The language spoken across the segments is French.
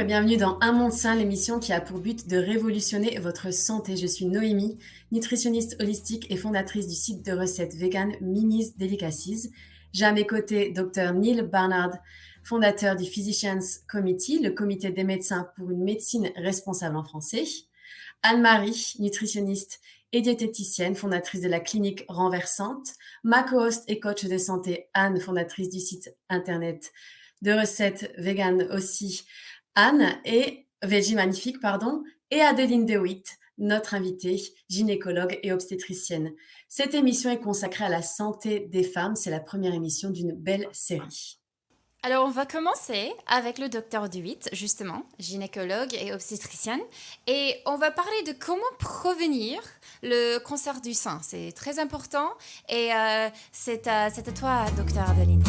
et bienvenue dans Un monde sain, l'émission qui a pour but de révolutionner votre santé. Je suis Noémie, nutritionniste holistique et fondatrice du site de recettes vegan Mimi's Delicacies. J'ai à mes côtés Dr Neil Barnard, fondateur du Physicians Committee, le comité des médecins pour une médecine responsable en français. Anne-Marie, nutritionniste et diététicienne, fondatrice de la clinique Renversante. Ma co-host et coach de santé, Anne, fondatrice du site internet de recettes vegan aussi, Anne, et Veggie Magnifique, pardon, et Adeline DeWitt, notre invitée, gynécologue et obstétricienne. Cette émission est consacrée à la santé des femmes. C'est la première émission d'une belle série. Alors, on va commencer avec le docteur DeWitt, justement, gynécologue et obstétricienne. Et on va parler de comment prévenir le cancer du sein. C'est très important. Et c'est à toi, docteur Adeline.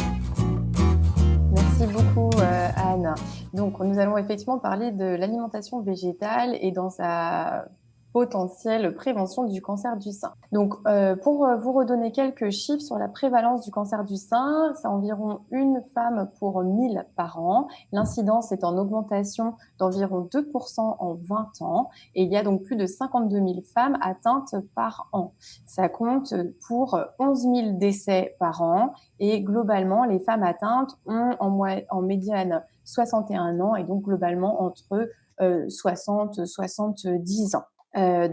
Merci beaucoup, Anne. Donc, nous allons effectivement parler de l'alimentation végétale et dans sa potentielle prévention du cancer du sein. Donc, pour vous redonner quelques chiffres sur la prévalence du cancer du sein, c'est environ une femme pour 1000 par an. L'incidence est en augmentation d'environ 2% en 20 ans et il y a donc plus de 52 000 femmes atteintes par an. Ça compte pour 11 000 décès par an et globalement, les femmes atteintes ont en médiane 61 ans et donc globalement entre 60 et 70 ans.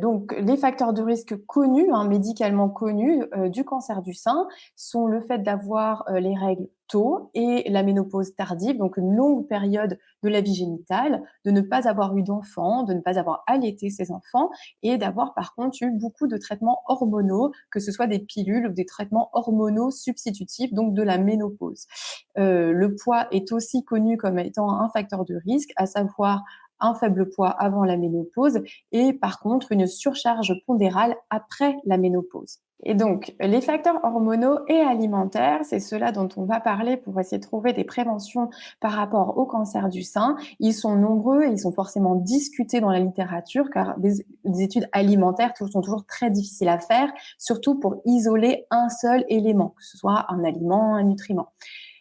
Donc, les facteurs de risque connus, médicalement connus du cancer du sein sont le fait d'avoir les règles tôt et la ménopause tardive, donc une longue période de la vie génitale, de ne pas avoir eu d'enfants, de ne pas avoir allaité ses enfants et d'avoir par contre eu beaucoup de traitements hormonaux, que ce soit des pilules ou des traitements hormonaux substitutifs, donc de la ménopause. Le poids est aussi connu comme étant un facteur de risque, à savoir un faible poids avant la ménopause et par contre une surcharge pondérale après la ménopause. Et donc, les facteurs hormonaux et alimentaires, c'est cela dont on va parler pour essayer de trouver des préventions par rapport au cancer du sein. Ils sont nombreux et ils sont forcément discutés dans la littérature car des études alimentaires sont toujours très difficiles à faire, surtout pour isoler un seul élément, que ce soit un aliment, un nutriment.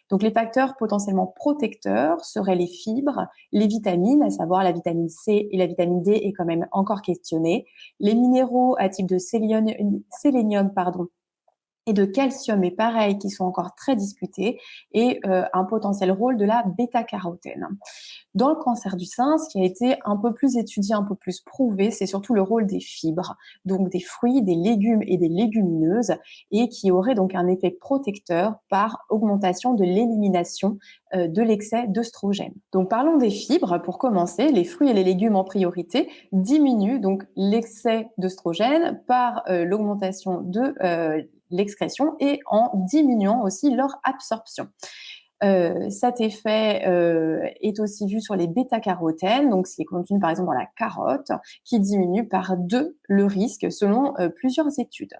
Donc, les facteurs potentiellement protecteurs seraient les fibres, les vitamines, à savoir la vitamine C et la vitamine D est quand même encore questionnée, les minéraux à type de sélénium, et de calcium est pareil, qui sont encore très discutés, et un potentiel rôle de la bêta-carotène. Dans le cancer du sein, ce qui a été un peu plus étudié, un peu plus prouvé, c'est surtout le rôle des fibres, donc des fruits, des légumes et des légumineuses, et qui aurait donc un effet protecteur par augmentation de l'élimination de l'excès d'œstrogène. Donc parlons des fibres pour commencer. Les fruits et les légumes en priorité diminuent donc l'excès d'œstrogène par l'augmentation de l'excrétion et en diminuant aussi leur absorption. Cet effet est aussi vu sur les bêta-carotènes, donc ce qui est contenu par exemple dans la carotte, qui diminue par 2 le risque selon plusieurs études.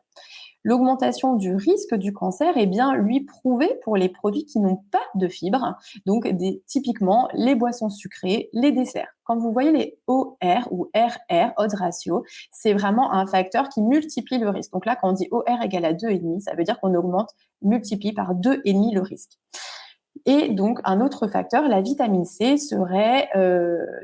L'augmentation du risque du cancer est bien, lui, prouvée pour les produits qui n'ont pas de fibres, donc typiquement les boissons sucrées, les desserts. Quand vous voyez les OR ou RR, odds ratio, c'est vraiment un facteur qui multiplie le risque. Donc là, quand on dit OR égale à 2,5, ça veut dire qu'on multiplie par 2,5 le risque. Et donc, un autre facteur, la vitamine C,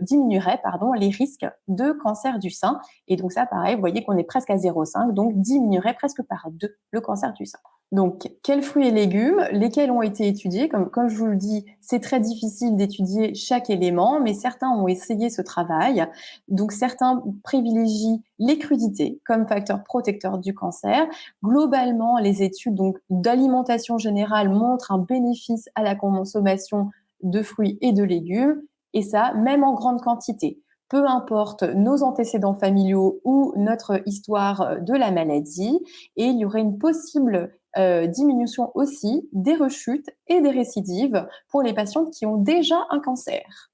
diminuerait les risques de cancer du sein. Et donc ça, pareil, vous voyez qu'on est presque à 0,5, donc diminuerait presque par 2 le cancer du sein. Donc, quels fruits et légumes, lesquels ont été étudiés? Comme je vous le dis, c'est très difficile d'étudier chaque élément, mais certains ont essayé ce travail. Donc, certains privilégient les crudités comme facteur protecteur du cancer. Globalement, les études d'alimentation générale montrent un bénéfice à la consommation de fruits et de légumes, et ça, même en grande quantité. Peu importe nos antécédents familiaux ou notre histoire de la maladie, et il y aurait une possible diminution aussi des rechutes et des récidives pour les patientes qui ont déjà un cancer.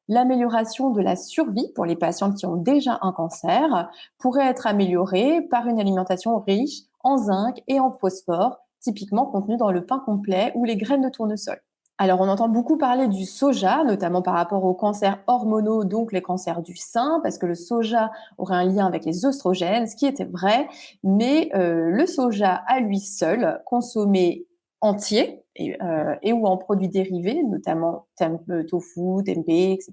L'amélioration de la survie pour les patientes qui ont déjà un cancer pourrait être améliorée par une alimentation riche en zinc et en phosphore, typiquement contenu dans le pain complet ou les graines de tournesol. Alors, on entend beaucoup parler du soja, notamment par rapport aux cancers hormonaux, donc les cancers du sein, parce que le soja aurait un lien avec les œstrogènes, ce qui était vrai, mais le soja à lui seul, consommé entiers et ou en produits dérivés, notamment tofu, tempeh, etc.,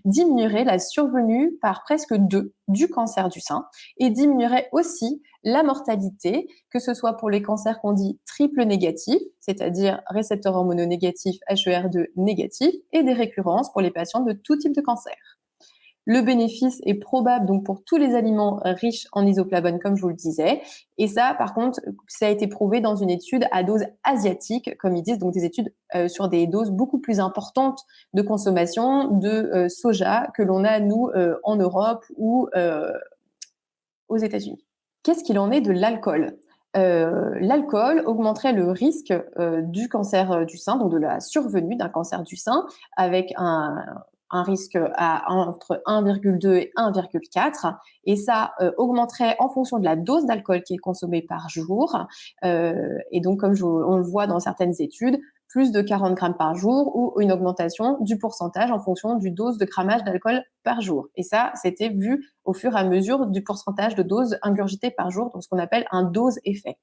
diminuerait la survenue par presque 2 du cancer du sein et diminuerait aussi la mortalité, que ce soit pour les cancers qu'on dit triple négatifs, c'est-à-dire récepteurs hormonaux négatifs, HER2 négatifs, et des récurrences pour les patients de tout type de cancer. Le bénéfice est probable donc pour tous les aliments riches en isoflavones, comme je vous le disais. Et ça, par contre, ça a été prouvé dans une étude à dose asiatique, comme ils disent, donc des études sur des doses beaucoup plus importantes de consommation de soja que l'on a, nous, en Europe ou aux États-Unis. Qu'est-ce qu'il en est de l'alcool ? L'alcool augmenterait le risque du cancer du sein, donc de la survenue d'un cancer du sein, avec un risque entre 1,2 et 1,4. Et ça augmenterait en fonction de la dose d'alcool qui est consommée par jour. Et donc, comme on le voit dans certaines études, plus de 40 grammes par jour ou une augmentation du pourcentage en fonction du dose de grammage d'alcool par jour. Et ça, c'était vu au fur et à mesure du pourcentage de doses ingurgitées par jour, donc ce qu'on appelle un dose-effet.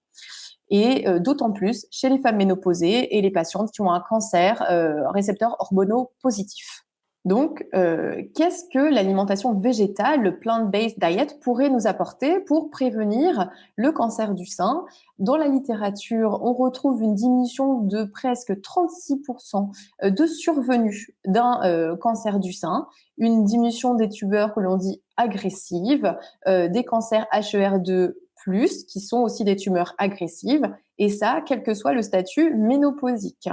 Et d'autant plus chez les femmes ménopausées et les patientes qui ont un cancer récepteurs hormonaux positifs. Donc, qu'est-ce que l'alimentation végétale, le plant-based diet, pourrait nous apporter pour prévenir le cancer du sein? Dans la littérature, on retrouve une diminution de presque 36% de survenue d'un cancer du sein, une diminution des tumeurs que l'on dit agressives, des cancers HER2+, qui sont aussi des tumeurs agressives, et ça, quel que soit le statut ménopausique.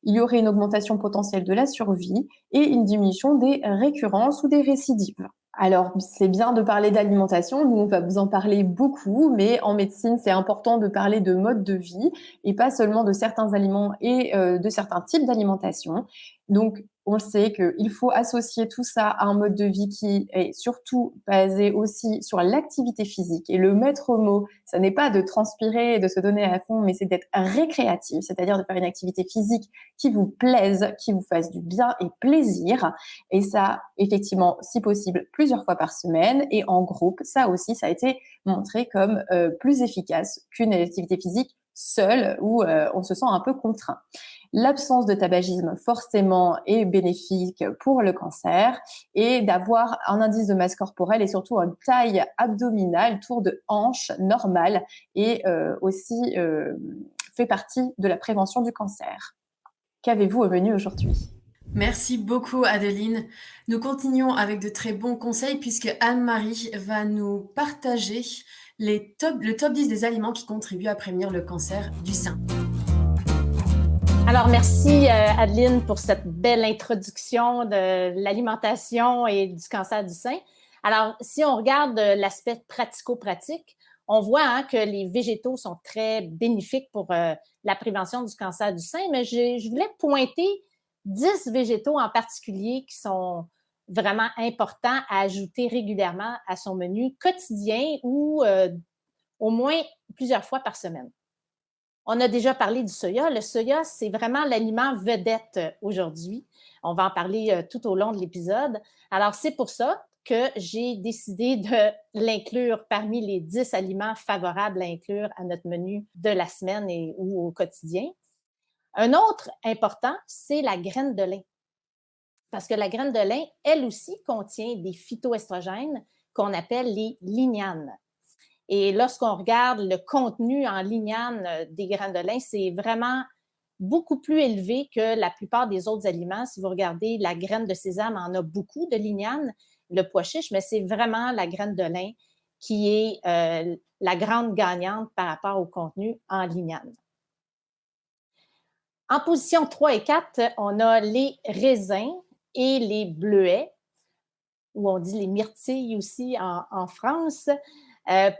Il y aurait une augmentation potentielle de la survie et une diminution des récurrences ou des récidives. Alors, c'est bien de parler d'alimentation, nous on va vous en parler beaucoup, mais en médecine, c'est important de parler de mode de vie et pas seulement de certains aliments et de certains types d'alimentation. Donc, on le sait qu'il faut associer tout ça à un mode de vie qui est surtout basé aussi sur l'activité physique. Et le maître mot, ça n'est pas de transpirer et de se donner à fond, mais c'est d'être récréatif, c'est-à-dire de faire une activité physique qui vous plaise, qui vous fasse du bien et plaisir. Et ça, effectivement, si possible, plusieurs fois par semaine et en groupe. Ça aussi, ça a été montré comme plus efficace qu'une activité physique seule où on se sent un peu contraint. L'absence de tabagisme forcément est bénéfique pour le cancer et d'avoir un indice de masse corporelle et surtout une taille abdominale, tour de hanche normale et aussi fait partie de la prévention du cancer. Qu'avez-vous au menu aujourd'hui ? Merci beaucoup Adeline. Nous continuons avec de très bons conseils puisque Anne-Marie va nous partager le top 10 des aliments qui contribuent à prévenir le cancer du sein. Alors, merci Adeline pour cette belle introduction de l'alimentation et du cancer du sein. Alors, si on regarde l'aspect pratico-pratique, on voit que les végétaux sont très bénéfiques pour la prévention du cancer du sein, mais je voulais pointer 10 végétaux en particulier qui sont vraiment importants à ajouter régulièrement à son menu quotidien ou au moins plusieurs fois par semaine. On a déjà parlé du soya. Le soya, c'est vraiment l'aliment vedette aujourd'hui. On va en parler tout au long de l'épisode. Alors, c'est pour ça que j'ai décidé de l'inclure parmi les 10 aliments favorables à inclure à notre menu de la semaine ou au quotidien. Un autre important, c'est la graine de lin. Parce que la graine de lin, elle aussi, contient des phytoestrogènes qu'on appelle les lignanes. Et lorsqu'on regarde le contenu en lignane des graines de lin, c'est vraiment beaucoup plus élevé que la plupart des autres aliments. Si vous regardez, la graine de sésame en a beaucoup de lignane, le pois chiche, mais c'est vraiment la graine de lin qui est la grande gagnante par rapport au contenu en lignane. En position 3 et 4, on a les raisins et les bleuets, ou on dit les myrtilles aussi en France.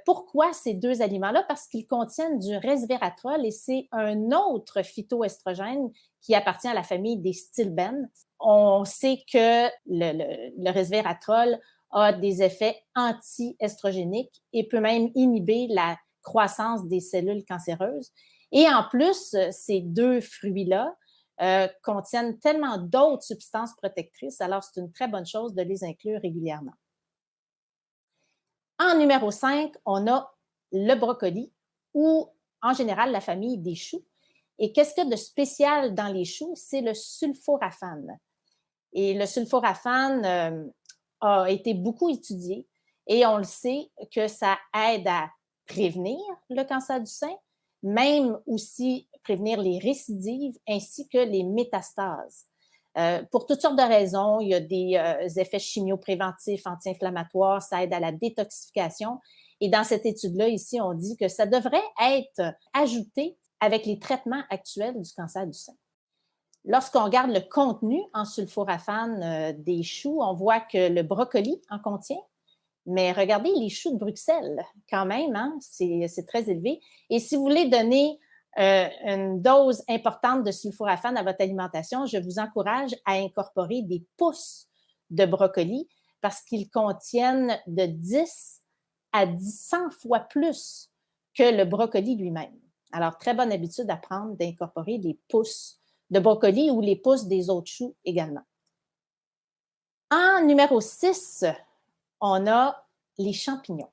Pourquoi ces deux aliments-là? Parce qu'ils contiennent du resveratrol et c'est un autre phytoestrogène qui appartient à la famille des stilbènes. On sait que le resveratrol a des effets anti-estrogéniques et peut même inhiber la croissance des cellules cancéreuses. Et en plus, ces deux fruits-là contiennent tellement d'autres substances protectrices, alors c'est une très bonne chose de les inclure régulièrement. En numéro 5, on a le brocoli ou en général la famille des choux. Et qu'est-ce qu'il y a de spécial dans les choux? C'est le sulforaphane. Et le sulforaphane a été beaucoup étudié et on le sait que ça aide à prévenir le cancer du sein, même aussi prévenir les récidives ainsi que les métastases. Pour toutes sortes de raisons, il y a des effets chimiopréventifs, anti-inflammatoires, ça aide à la détoxification. Et dans cette étude-là, ici, on dit que ça devrait être ajouté avec les traitements actuels du cancer du sein. Lorsqu'on regarde le contenu en sulforaphane des choux, on voit que le brocoli en contient, mais regardez les choux de Bruxelles, quand même, hein, c'est très élevé. Et si vous voulez donner une dose importante de sulforaphane à votre alimentation, je vous encourage à incorporer des pousses de brocoli parce qu'ils contiennent de 10 à 100 fois plus que le brocoli lui-même. Alors, très bonne habitude à prendre d'incorporer des pousses de brocoli ou les pousses des autres choux également. En numéro 6, on a les champignons.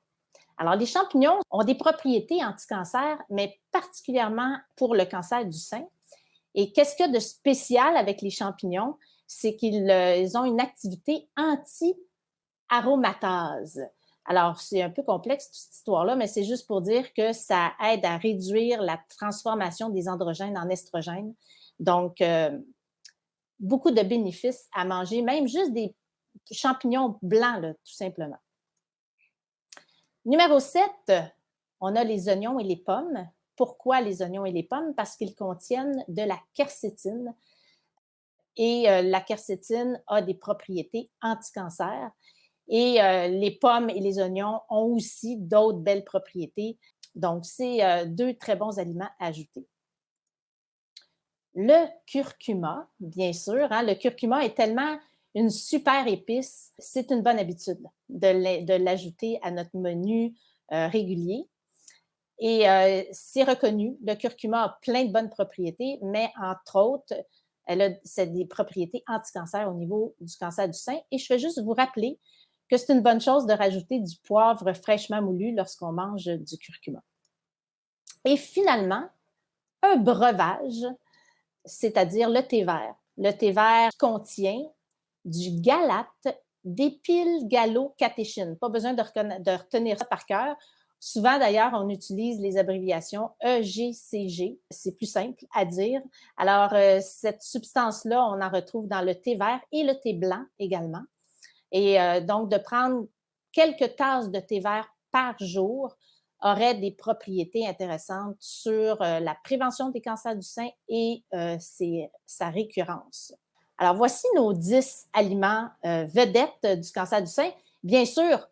Alors, les champignons ont des propriétés anti-cancer, mais particulièrement pour le cancer du sein. Et qu'est-ce qu'il y a de spécial avec les champignons? C'est qu'ils ont une activité anti-aromatase. Alors, c'est un peu complexe, toute cette histoire-là, mais c'est juste pour dire que ça aide à réduire la transformation des androgènes en estrogènes. Donc, beaucoup de bénéfices à manger, même juste des champignons blancs, là, tout simplement. Numéro 7, on a les oignons et les pommes. Pourquoi les oignons et les pommes? Parce qu'ils contiennent de la quercétine. Et la quercétine a des propriétés anti-cancer. Et les pommes et les oignons ont aussi d'autres belles propriétés. Donc, c'est deux très bons aliments à ajouter. Le curcuma, bien sûr. Hein, le curcuma est tellement une super épice. C'est une bonne habitude de l'ajouter à notre menu régulier. Et c'est reconnu. Le curcuma a plein de bonnes propriétés, mais entre autres, c'est des propriétés anti-cancer au niveau du cancer du sein. Et je vais juste vous rappeler que c'est une bonne chose de rajouter du poivre fraîchement moulu lorsqu'on mange du curcuma. Et finalement, un breuvage, c'est-à-dire le thé vert. Le thé vert contient du galate d'éthylgallocatéchine. Pas besoin de retenir ça par cœur. Souvent, d'ailleurs, on utilise les abréviations EGCG. C'est plus simple à dire. Alors, cette substance-là, on en retrouve dans le thé vert et le thé blanc également. Et donc, de prendre quelques tasses de thé vert par jour aurait des propriétés intéressantes sur la prévention des cancers du sein et sa récurrence. Alors, voici nos 10 aliments vedettes du cancer du sein. Bien sûr,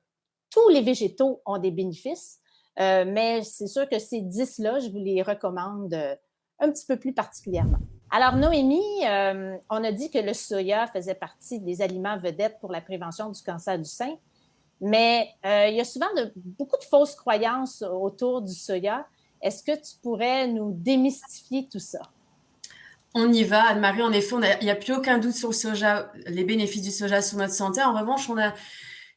tous les végétaux ont des bénéfices, mais c'est sûr que ces 10-là, je vous les recommande un petit peu plus particulièrement. Alors, Noémie, on a dit que le soya faisait partie des aliments vedettes pour la prévention du cancer du sein, mais il y a souvent beaucoup de fausses croyances autour du soya. Est-ce que tu pourrais nous démystifier tout ça? On y va, Anne-Marie. En effet, il n'y a plus aucun doute sur le soja, les bénéfices du soja sur notre santé. En revanche,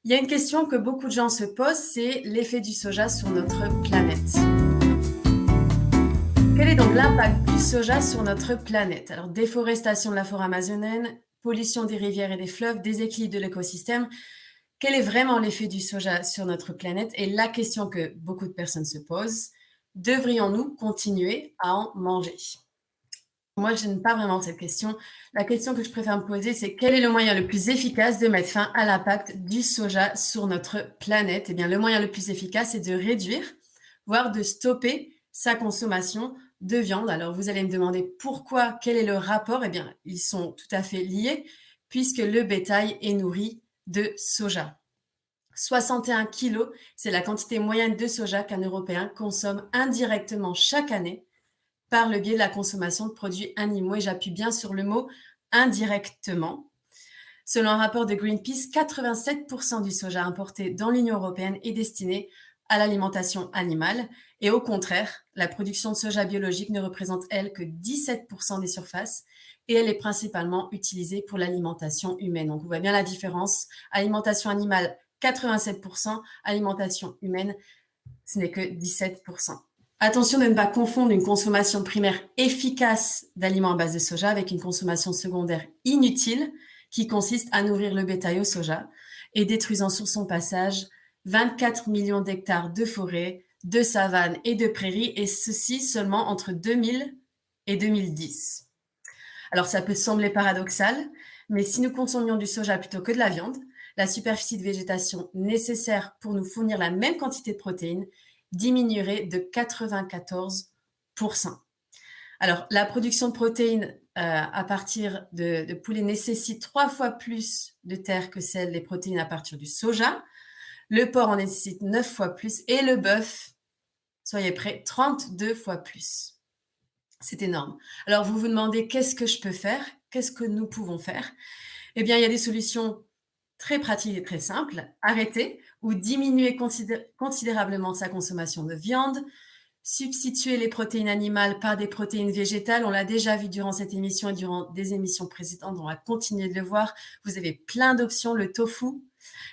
il y a une question que beaucoup de gens se posent, c'est l'effet du soja sur notre planète. Quel est donc l'impact du soja sur notre planète? Alors, déforestation de la forêt amazonienne, pollution des rivières et des fleuves, déséquilibre de l'écosystème. Quel est vraiment l'effet du soja sur notre planète? Et la question que beaucoup de personnes se posent, devrions-nous continuer à en manger? Moi, je n'aime pas vraiment cette question. La question que je préfère me poser, c'est quel est le moyen le plus efficace de mettre fin à l'impact du soja sur notre planète? Eh bien, le moyen le plus efficace, c'est de réduire, voire de stopper sa consommation de viande. Alors, vous allez me demander pourquoi, quel est le rapport? Eh bien, ils sont tout à fait liés, puisque le bétail est nourri de soja. 61 kilos, c'est la quantité moyenne de soja qu'un Européen consomme indirectement chaque année par le biais de la consommation de produits animaux, et j'appuie bien sur le mot indirectement. Selon un rapport de Greenpeace, 87% du soja importé dans l'Union européenne est destiné à l'alimentation animale, et au contraire, la production de soja biologique ne représente, elle, que 17% des surfaces, et elle est principalement utilisée pour l'alimentation humaine. Donc, on voit bien la différence. Alimentation animale, 87%, alimentation humaine, ce n'est que 17%. Attention de ne pas confondre une consommation primaire efficace d'aliments à base de soja avec une consommation secondaire inutile qui consiste à nourrir le bétail au soja et détruisant sur son passage 24 millions d'hectares de forêts, de savanes et de prairies, et ceci seulement entre 2000 et 2010. Alors ça peut sembler paradoxal, mais si nous consommions du soja plutôt que de la viande, la superficie de végétation nécessaire pour nous fournir la même quantité de protéines diminuerait de 94%. Alors, la production de protéines à partir de poulets nécessite 3 fois plus de terre que celle des protéines à partir du soja. Le porc en nécessite 9 fois plus et le bœuf, soyez prêts, 32 fois plus. C'est énorme. Alors, vous vous demandez qu'est-ce que je peux faire? Qu'est-ce que nous pouvons faire? Eh bien, il y a des solutions très pratiques et très simples. Arrêter ou diminuer considérablement sa consommation de viande, substituer les protéines animales par des protéines végétales. On l'a déjà vu durant cette émission et durant des émissions précédentes. On va continuer de le voir. Vous avez plein d'options. Le tofu,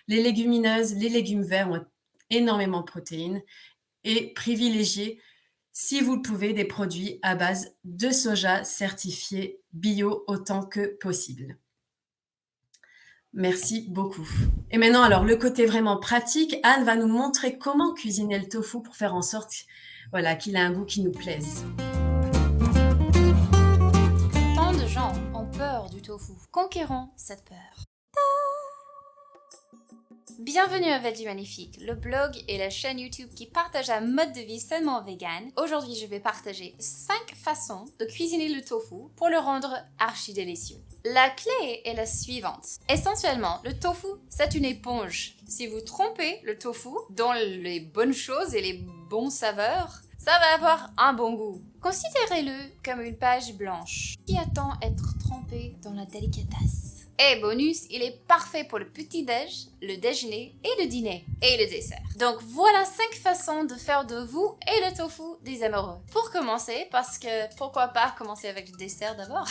les légumineuses, les légumes verts ont énormément de protéines, et privilégier, si vous le pouvez, des produits à base de soja certifiés bio autant que possible. Merci beaucoup. Et maintenant, alors, le côté vraiment pratique, Anne va nous montrer comment cuisiner le tofu pour faire en sorte qu'il ait un goût qui nous plaise. Tant de gens ont peur du tofu. Conquérons cette peur. Bienvenue à Veggie Magnifique, le blog et la chaîne YouTube qui partage un mode de vie sainement vegan. Aujourd'hui, je vais partager 5 façons de cuisiner le tofu pour le rendre archi délicieux. La clé est la suivante. Essentiellement, le tofu, c'est une éponge. Si vous trompez le tofu dans les bonnes choses et les bons saveurs, ça va avoir un bon goût. Considérez-le comme une page blanche qui attend à être trempée dans la délicatesse. Et bonus, il est parfait pour le petit-déj, le déjeuner et le dîner et le dessert. Donc voilà 5 façons de faire de vous et le tofu des amoureux. Pour commencer, parce que pourquoi pas commencer avec le dessert d'abord,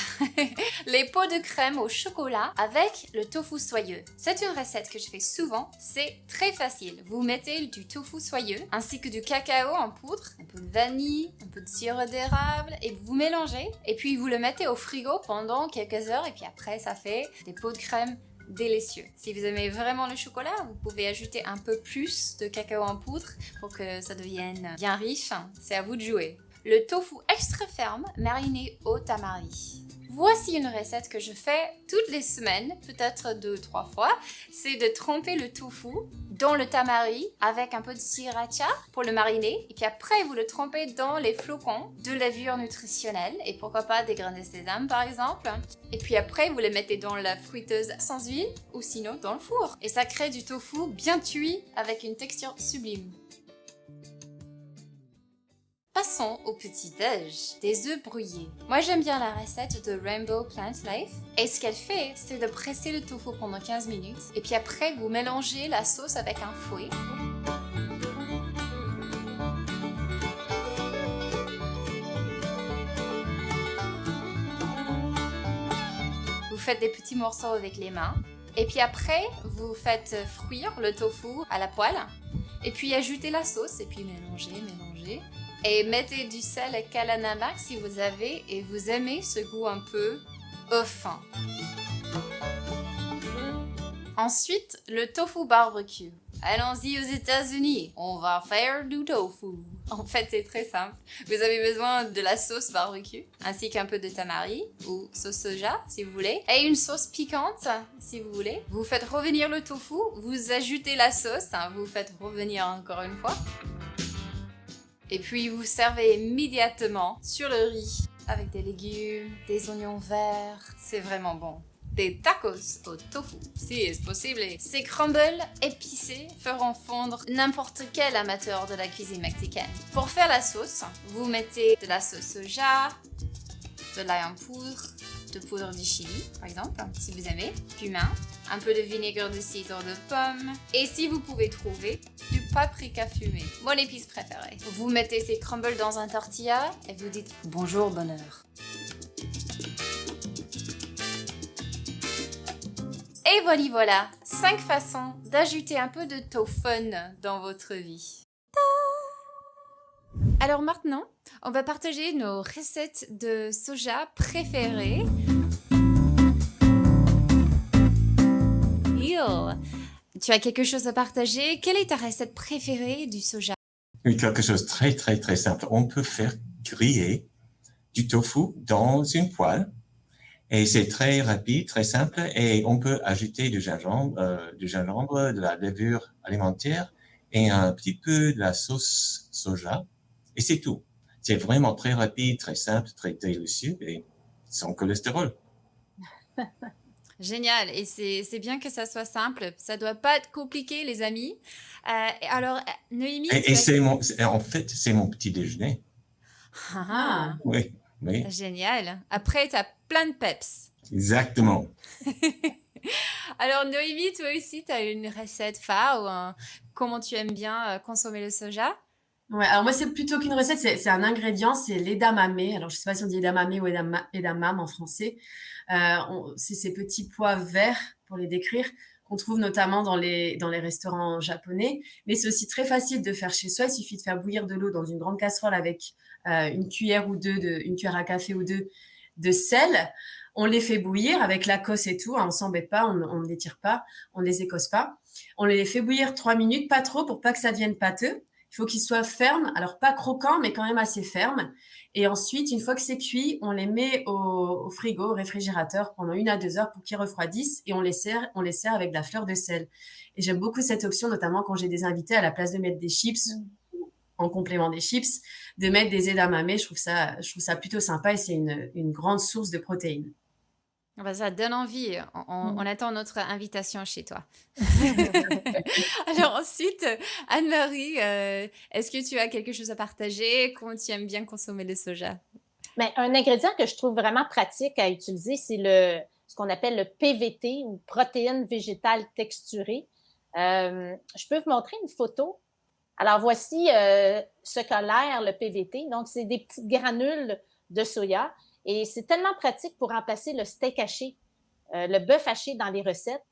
les pots de crème au chocolat avec le tofu soyeux. C'est une recette que je fais souvent, c'est très facile. Vous mettez du tofu soyeux ainsi que du cacao en poudre, un peu de vanille, un peu de sirop d'érable et vous mélangez et puis vous le mettez au frigo pendant quelques heures et puis après ça fait des pots de crème délicieux. Si vous aimez vraiment le chocolat, vous pouvez ajouter un peu plus de cacao en poudre pour que ça devienne bien riche. C'est à vous de jouer. Le tofu extra ferme mariné au tamari. Voici une recette que je fais toutes les semaines, peut-être 2-3 fois. C'est de tremper le tofu dans le tamari avec un peu de sriracha pour le mariner. Et puis après, vous le trempez dans les flocons de levure nutritionnelle et pourquoi pas des graines de sésame par exemple. Et puis après, vous les mettez dans la friteuse sans huile ou sinon dans le four. Et ça crée du tofu bien cuit avec une texture sublime. Passons au petit-déj, des œufs brouillés. Moi j'aime bien la recette de Rainbow Plant Life. Et ce qu'elle fait, c'est de presser le tofu pendant 15 minutes. Et puis après, vous mélangez la sauce avec un fouet. Vous faites des petits morceaux avec les mains. Et puis après, vous faites frire le tofu à la poêle. Et puis ajoutez la sauce et puis mélangez. Et mettez du sel et kalanamak si vous avez et vous aimez ce goût un peu fin. Ensuite, le tofu barbecue. Allons-y aux États-Unis, on va faire du tofu. En fait, c'est très simple. Vous avez besoin de la sauce barbecue, ainsi qu'un peu de tamari ou sauce soja, si vous voulez, et une sauce piquante, si vous voulez. Vous faites revenir le tofu, vous ajoutez la sauce, vous faites revenir encore une fois. Et puis vous servez immédiatement sur le riz avec des légumes, des oignons verts. C'est vraiment bon. Des tacos au tofu, si c'est possible. Ces crumbles épicés feront fondre n'importe quel amateur de la cuisine mexicaine. Pour faire la sauce, vous mettez de la sauce soja, de l'ail en poudre, de poudre de chili, par exemple, si vous aimez, cumin, un peu de vinaigre de cidre de pomme, et si vous pouvez trouver, du paprika fumé, mon épice préférée. Vous mettez ces crumbles dans un tortilla et vous dites « Bonjour, bonheur ». Et voilà, 5 façons d'ajouter un peu de tofu dans votre vie. Alors maintenant, on va partager nos recettes de soja préférées. Ew. Tu as quelque chose à partager? Quelle est ta recette préférée du soja? Oui, quelque chose de très, très, très simple. On peut faire griller du tofu dans une poêle et c'est très rapide, très simple et on peut ajouter du gingembre, de la levure alimentaire et un petit peu de la sauce soja et c'est tout. C'est vraiment très rapide, très simple, très délicieux et sans cholestérol. Génial, et c'est bien que ça soit simple. Ça doit pas être compliqué, les amis. Alors, Noémie, Et c'est en fait, c'est mon petit déjeuner. Ah, Oui, oui, génial. Après, tu as plein de peps. exactement. Alors, Noémie, toi aussi, tu as une recette phare ou comment tu aimes bien consommer le soja? Ouais, alors moi, c'est plutôt qu'une recette, c'est un ingrédient, c'est l'edamame. Alors, je sais pas si on dit edamame ou edamame en français. C'est ces petits pois verts, pour les décrire, qu'on trouve notamment dans les restaurants japonais. Mais c'est aussi très facile de faire chez soi. Il suffit de faire bouillir de l'eau dans une grande casserole avec une cuillère ou deux, une cuillère à café ou deux de sel. On les fait bouillir avec la cosse et tout. Hein, on s'embête pas, on ne les tire pas, on ne les écosse pas. On les fait bouillir 3 minutes, pas trop, pour pas que ça devienne pâteux. Il faut qu'ils soient fermes, alors pas croquants, mais quand même assez fermes. Et ensuite, une fois que c'est cuit, on les met au frigo, au réfrigérateur pendant 1 à 2 heures pour qu'ils refroidissent et on les sert avec de la fleur de sel. Et j'aime beaucoup cette option, notamment quand j'ai des invités, à la place de mettre des chips, en complément des chips, de mettre des edamame. Je trouve ça plutôt sympa et c'est une grande source de protéines. Ah bah, ça donne envie. On Mm. attend notre invitation chez toi. Alors ensuite, Anne-Marie, est-ce que tu as quelque chose à partager? Comment tu aimes bien consommer le soja? Mais un ingrédient que je trouve vraiment pratique à utiliser, c'est ce qu'on appelle le PVT ou protéine végétale texturée. Je peux vous montrer une photo. Alors voici ce qu'a l'air le PVT. Donc, c'est des petites granules de soya et c'est tellement pratique pour remplacer le steak haché, le bœuf haché dans les recettes.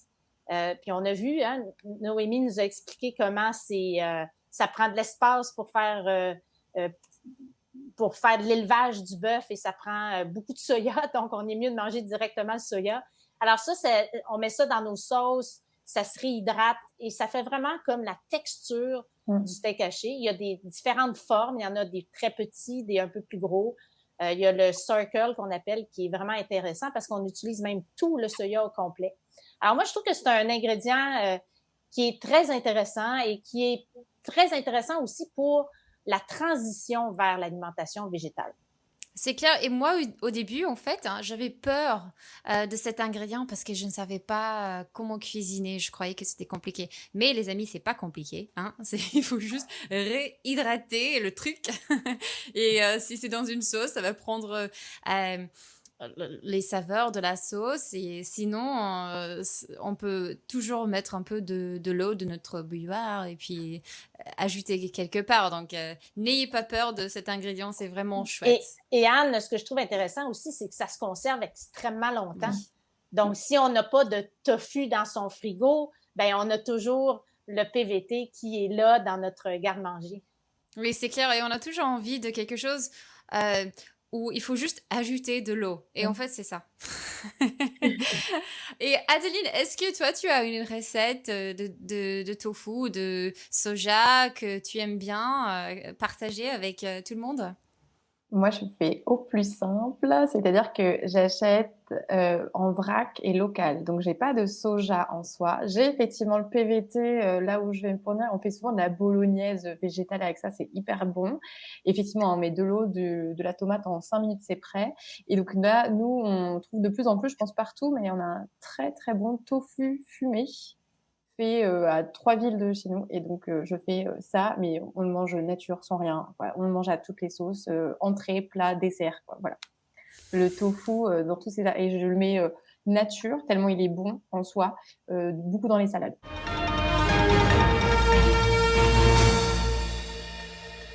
Puis on a vu, hein, Noémie nous a expliqué comment ça prend de l'espace pour faire de l'élevage du bœuf et ça prend beaucoup de soya, donc on est mieux de manger directement le soya. Alors ça, on met ça dans nos sauces, ça se réhydrate et ça fait vraiment comme la texture du steak haché. Il y a des différentes formes, il y en a des très petits, des un peu plus gros. Il y a le circle qu'on appelle qui est vraiment intéressant parce qu'on utilise même tout le soya au complet. Alors moi, je trouve que c'est un ingrédient qui est très intéressant et qui est très intéressant aussi pour la transition vers l'alimentation végétale. C'est clair. Et moi, au début, en fait, hein, j'avais peur de cet ingrédient parce que je ne savais pas comment cuisiner. Je croyais que c'était compliqué. Mais les amis, c'est pas compliqué. Hein. Il faut juste réhydrater le truc. Et si c'est dans une sauce, ça va prendre les saveurs de la sauce. Et sinon, on peut toujours mettre un peu de l'eau de notre bouilloire et puis ajouter quelque part. Donc, n'ayez pas peur de cet ingrédient. C'est vraiment chouette. Et Anne, ce que je trouve intéressant aussi, c'est que ça se conserve extrêmement longtemps. Oui. Donc, si on n'a pas de tofu dans son frigo, ben on a toujours le PVT qui est là dans notre garde-manger. Oui, c'est clair. Et on a toujours envie de quelque chose où il faut juste ajouter de l'eau. Et en fait, c'est ça. Et Adeline, est-ce que toi, tu as une recette de tofu ou de soja que tu aimes bien partager avec tout le monde? Moi, je fais au plus simple, c'est-à-dire que j'achète en vrac et local. Donc, j'ai pas de soja en soi. J'ai effectivement le PVT là où je vais me fournir. On fait souvent de la bolognaise végétale avec ça, c'est hyper bon. Effectivement, on met de l'eau, de la tomate en 5 minutes, c'est prêt. Et donc là, nous, on trouve de plus en plus, je pense partout, mais on a un très très bon tofu fumé fait à 3 villes de chez nous. Et donc, je fais ça, mais on le mange nature, sans rien. Voilà, on le mange à toutes les sauces, entrée, plat, dessert. Quoi, voilà. Le tofu, dans tous ces... Et je le mets nature, tellement il est bon en soi, beaucoup dans les salades.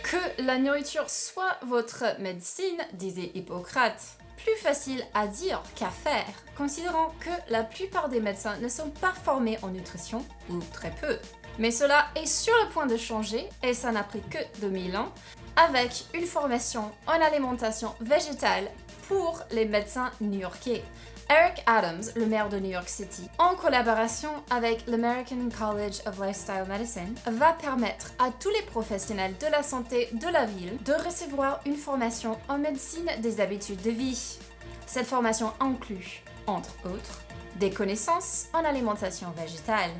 Que la nourriture soit votre médecine, disait Hippocrate. Plus facile à dire qu'à faire, considérant que la plupart des médecins ne sont pas formés en nutrition, ou très peu. Mais cela est sur le point de changer, et ça n'a pris que 2000 ans, avec une formation en alimentation végétale pour les médecins new-yorkais. Eric Adams, le maire de New York City, en collaboration avec l'American College of Lifestyle Medicine, va permettre à tous les professionnels de la santé de la ville de recevoir une formation en médecine des habitudes de vie. Cette formation inclut, entre autres, des connaissances en alimentation végétale.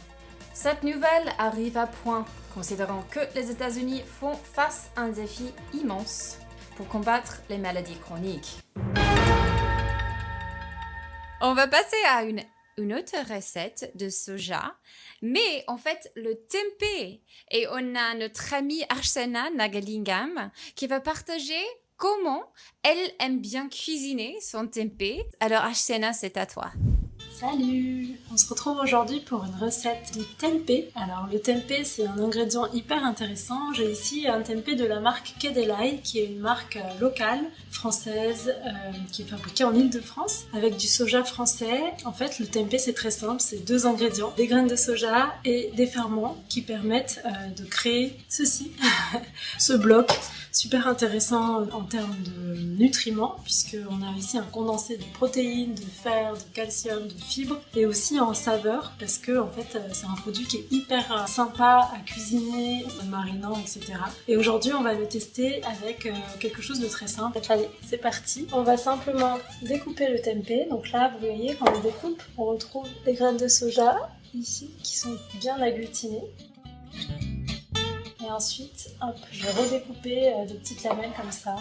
Cette nouvelle arrive à point, considérant que les États-Unis font face à un défi immense pour combattre les maladies chroniques. On va passer à une autre recette de soja, mais en fait le tempeh. Et on a notre amie Archana Nagalingam qui va partager comment elle aime bien cuisiner son tempeh. Alors Archana, c'est à toi. Salut! On se retrouve aujourd'hui pour une recette de tempeh. Alors le tempeh c'est un ingrédient hyper intéressant. J'ai ici un tempeh de la marque Kedelai qui est une marque locale, française, qui est fabriquée en Île-de-France avec du soja français. En fait le tempeh c'est très simple, c'est 2 ingrédients, des graines de soja et des ferments qui permettent de créer ceci, ce bloc super intéressant en termes de nutriments puisqu'on a ici un condensé de protéines, de fer, de calcium, de fibres et aussi en saveur parce que en fait c'est un produit qui est hyper sympa à cuisiner, en marinant, etc. Et aujourd'hui on va le tester avec quelque chose de très simple. Allez, c'est parti. On va simplement découper le tempeh. Donc là vous voyez quand on découpe on retrouve les graines de soja ici qui sont bien agglutinées. Et ensuite, hop, je vais redécouper de petites lamelles comme ça.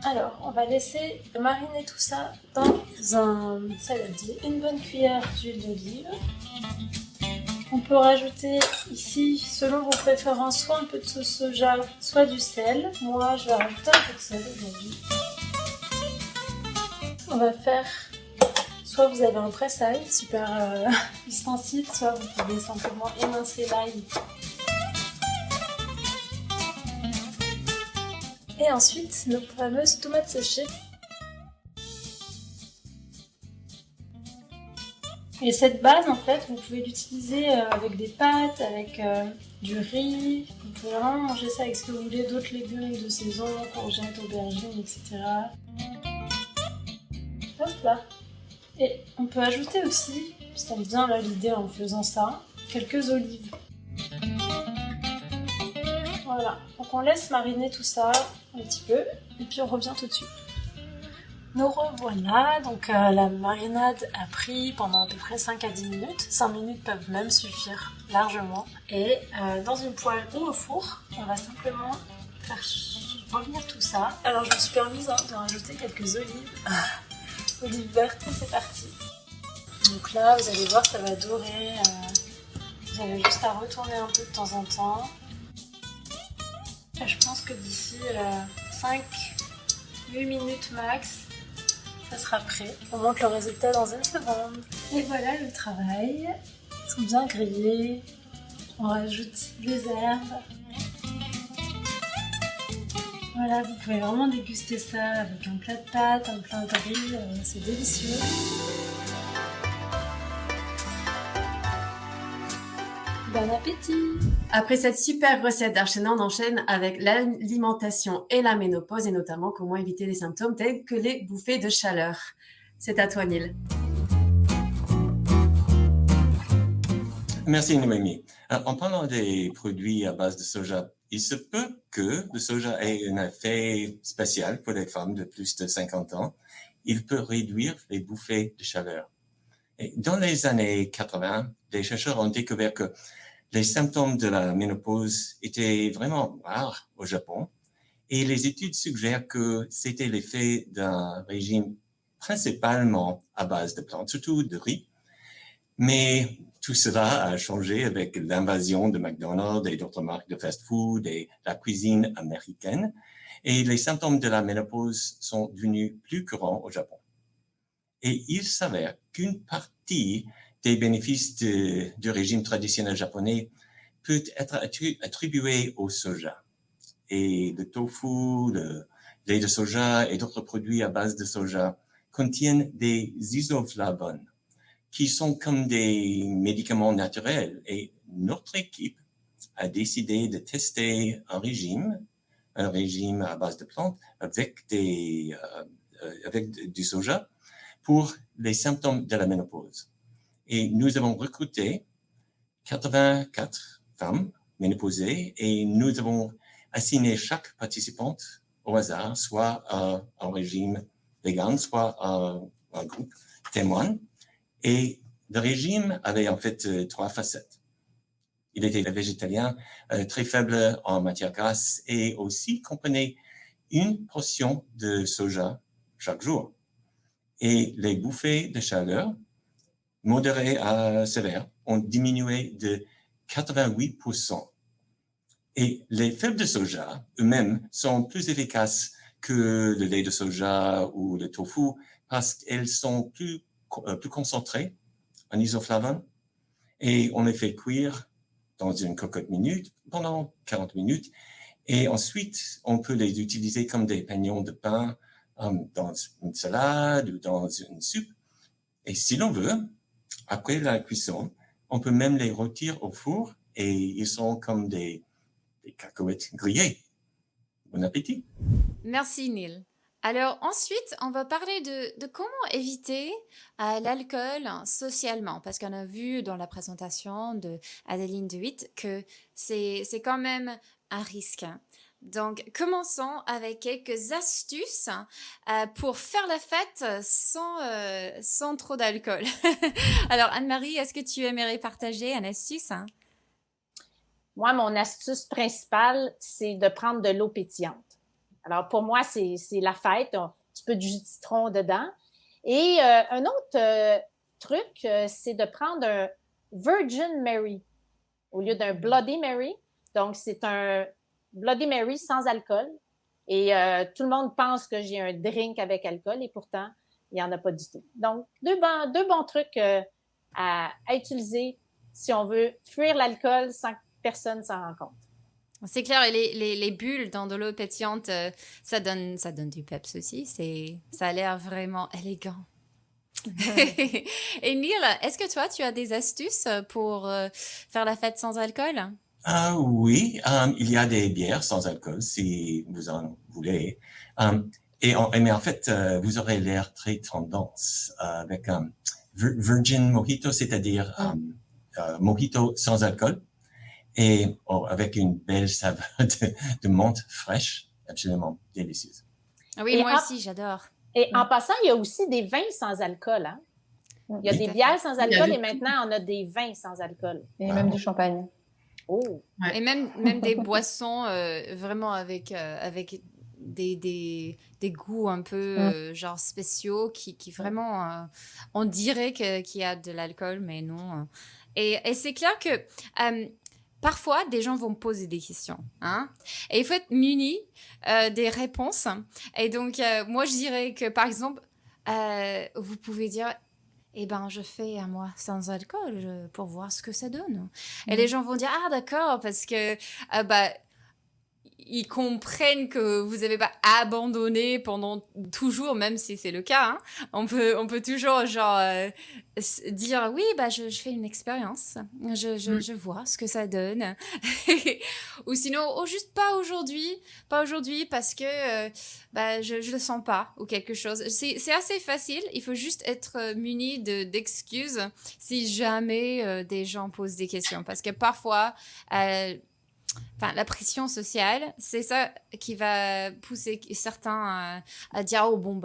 Alors, on va laisser mariner tout ça dans un saladier. Une bonne cuillère d'huile d'olive. On peut rajouter ici, selon vos préférences, soit un peu de sauce soja, soit du sel. Moi, je vais rajouter un peu de sel aujourd'hui. On va faire... Soit vous avez un presse-ail, super ustensile, soit vous pouvez simplement émincer l'ail. Et ensuite, nos fameuses tomates séchées. Et cette base, en fait, vous pouvez l'utiliser avec des pâtes, avec du riz. Vous pouvez vraiment manger ça avec ce que vous voulez, d'autres légumes de saison, courgettes, aubergines, etc. Hop là. Et on peut ajouter aussi, ça me vient là l'idée en faisant ça, quelques olives. Voilà, donc on laisse mariner tout ça un petit peu et puis on revient tout de suite. Nous revoilà, donc la marinade a pris pendant à peu près 5 à 10 minutes. 5 minutes peuvent même suffire largement. Et dans une poêle ou au four, on va simplement faire revenir tout ça. Alors je me suis permise de rajouter quelques olives. Olive verte et c'est parti. Donc là vous allez voir ça va dorer, vous avez juste à retourner un peu de temps en temps. Et je pense que d'ici 5-8 minutes max, ça sera prêt. On montre le résultat dans une seconde. Et voilà le travail, ils sont bien grillés, on rajoute les herbes. Voilà, vous pouvez vraiment déguster ça avec un plat de pâtes, un plat de riz, c'est délicieux. Bon appétit! Après cette super recette d'Archana, on enchaîne avec l'alimentation et la ménopause et notamment comment éviter les symptômes tels que les bouffées de chaleur. C'est à toi, Neil. Merci, Noémie. En parlant des produits à base de soja, il se peut que le soja ait un effet spécial pour les femmes de plus de 50 ans. Il peut réduire les bouffées de chaleur. Et dans les années 80, les chercheurs ont découvert que les symptômes de la ménopause étaient vraiment rares au Japon. Et les études suggèrent que c'était l'effet d'un régime principalement à base de plantes, surtout de riz. Mais tout cela a changé avec l'invasion de McDonald's et d'autres marques de fast-food et la cuisine américaine. Et les symptômes de la ménopause sont devenus plus courants au Japon. Et il s'avère qu'une partie des bénéfices du régime traditionnel japonais peut être attribuée au soja. Et le tofu, le lait de soja et d'autres produits à base de soja contiennent des isoflavones. qui sont comme des médicaments naturels. Et notre équipe a décidé de tester un régime à base de plantes avec du soja pour les symptômes de la ménopause. Et nous avons recruté 84 femmes ménopausées et nous avons assigné chaque participante au hasard, soit à un régime vegan, soit à un groupe témoin. Et le régime avait en fait 3 facettes. Il était végétalien, très faible en matière grasse et aussi comprenait une portion de soja chaque jour. Et les bouffées de chaleur, modérées à sévères, ont diminué de 88%. Et les fèves de soja eux-mêmes sont plus efficaces que le lait de soja ou le tofu parce qu'elles sont plus concentrées en isoflavone et on les fait cuire dans une cocotte minute pendant 40 minutes et ensuite on peut les utiliser comme des pagnons de pain dans une salade ou dans une soupe. Et si l'on veut, après la cuisson, on peut même les rôtir au four et ils sont comme des cacahuètes grillées. Bon appétit. Merci Neil. Alors ensuite, on va parler de comment éviter l'alcool socialement, parce qu'on a vu dans la présentation de Adeline DeWitt que c'est quand même un risque. Donc commençons avec quelques astuces pour faire la fête sans trop d'alcool. Alors Anne-Marie, est-ce que tu aimerais partager une astuce? Moi, mon astuce principale, c'est de prendre de l'eau pétillante. Alors, pour moi, c'est la fête. Un petit peu de jus de citron dedans. Et un autre truc, c'est de prendre un Virgin Mary au lieu d'un Bloody Mary. Donc, c'est un Bloody Mary sans alcool. Et tout le monde pense que j'ai un drink avec alcool et pourtant, il n'y en a pas du tout. Donc, deux bons trucs à utiliser si on veut fuir l'alcool sans que personne s'en rende compte. C'est clair, et les bulles dans de l'eau pétillante, ça donne du peps aussi. Ça a l'air vraiment élégant. Et Neil, est-ce que toi, tu as des astuces pour faire la fête sans alcool? Oui, il y a des bières sans alcool si vous en voulez. Mais en fait, vous aurez l'air très tendance avec Virgin Mojito, c'est-à-dire mojito sans alcool. Et avec une belle saveur de menthe fraîche, absolument délicieuse. Oui, moi aussi, j'adore. Et en passant, il y a aussi des vins sans alcool. Hein? Il y a des bières sans alcool et maintenant, on a des vins sans alcool. Et même du champagne. Oh! Ouais. Et même des boissons vraiment avec des goûts un peu genre spéciaux qui vraiment, on dirait qu'il y a de l'alcool, mais non. Et c'est clair que... parfois, des gens vont me poser des questions, hein, et il faut être muni des réponses. Et donc, moi, je dirais que, par exemple, vous pouvez dire, eh ben, je fais un mois sans alcool pour voir ce que ça donne. Et les gens vont dire, ah, d'accord, parce que, ils comprennent que vous n'avez pas abandonné pendant toujours, même si c'est le cas. Hein. On peut toujours genre dire oui, bah je fais une expérience, je vois ce que ça donne, ou sinon juste pas aujourd'hui parce que je le sens pas ou quelque chose. C'est assez facile. Il faut juste être muni d'excuses si jamais des gens posent des questions, parce que parfois la pression sociale, c'est ça qui va pousser certains à dire « Oh bon,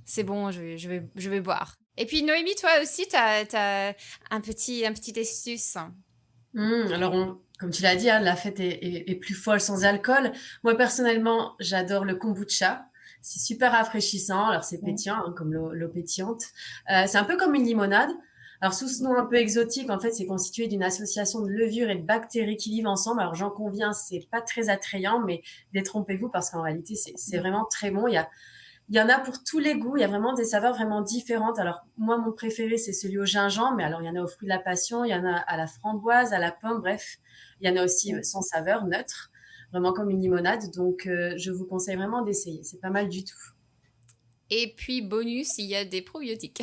c'est bon, je vais boire. » Et puis Noémie, toi aussi, t'as un petit astuce. Alors, comme tu l'as dit, hein, la fête est plus folle sans alcool. Moi, personnellement, j'adore le kombucha. C'est super rafraîchissant. Alors, c'est pétillant, hein, comme l'eau pétillante. C'est un peu comme une limonade. Alors, sous ce nom un peu exotique, en fait, c'est constitué d'une association de levures et de bactéries qui vivent ensemble. Alors, j'en conviens, c'est pas très attrayant, mais détrompez-vous parce qu'en réalité, c'est vraiment très bon. Il y en a pour tous les goûts. Il y a vraiment des saveurs vraiment différentes. Alors, moi, mon préféré, c'est celui au gingembre. Mais alors, il y en a au fruit de la passion, il y en a à la framboise, à la pomme. Bref, il y en a aussi sans saveur, neutre, vraiment comme une limonade. Donc, je vous conseille vraiment d'essayer. C'est pas mal du tout. Et puis, bonus, il y a des probiotiques.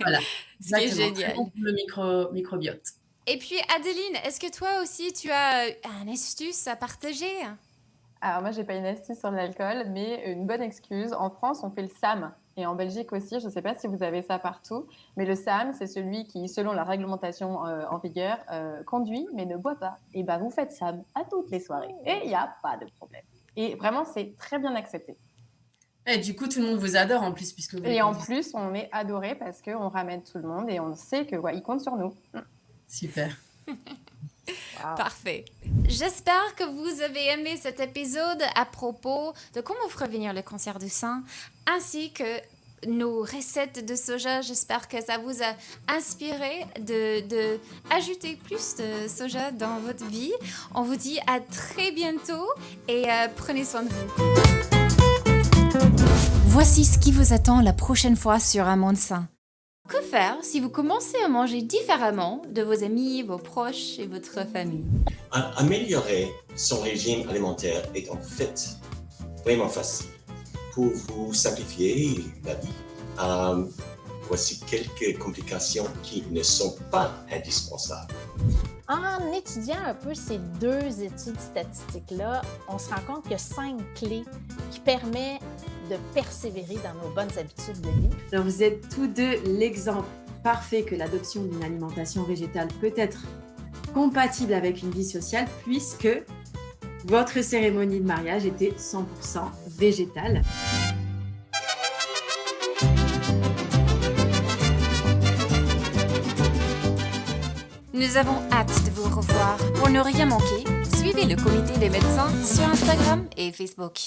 Voilà, Ce qui est exactement. Très génial. bon pour le microbiote. Et puis, Adeline, est-ce que toi aussi, tu as un astuce à partager? Alors moi, j'ai pas une astuce sur l'alcool, mais une bonne excuse. En France, on fait le SAM. Et en Belgique aussi, je ne sais pas si vous avez ça partout, mais le SAM, c'est celui qui, selon la réglementation en vigueur, conduit mais ne boit pas. Et ben, vous faites SAM à toutes les soirées et il n'y a pas de problème. Et vraiment, c'est très bien accepté. Et du coup, tout le monde vous adore en plus, puisque vous Et les en conduisez. plus, on est adoré parce qu'on ramène tout le monde et on sait que ils comptent sur nous. Super. Wow. Parfait. J'espère que vous avez aimé cet épisode à propos de comment prévenir le cancer du sein, ainsi que nos recettes de soja. J'espère que ça vous a inspiré de ajouter plus de soja dans votre vie. On vous dit à très bientôt et prenez soin de vous. Voici ce qui vous attend la prochaine fois sur Un Monde Sain. Que faire si vous commencez à manger différemment de vos amis, vos proches et votre famille? Améliorer son régime alimentaire est en fait vraiment facile. Pour vous simplifier la vie, voici quelques complications qui ne sont pas indispensables. En étudiant un peu ces 2 études statistiques-là, on se rend compte qu'il y a 5 clés qui permettent de persévérer dans nos bonnes habitudes de vie. Alors, vous êtes tous deux l'exemple parfait que l'adoption d'une alimentation végétale peut être compatible avec une vie sociale, puisque votre cérémonie de mariage était 100% végétale. Nous avons hâte de vous revoir. Pour ne rien manquer, suivez le comité des médecins sur Instagram et Facebook.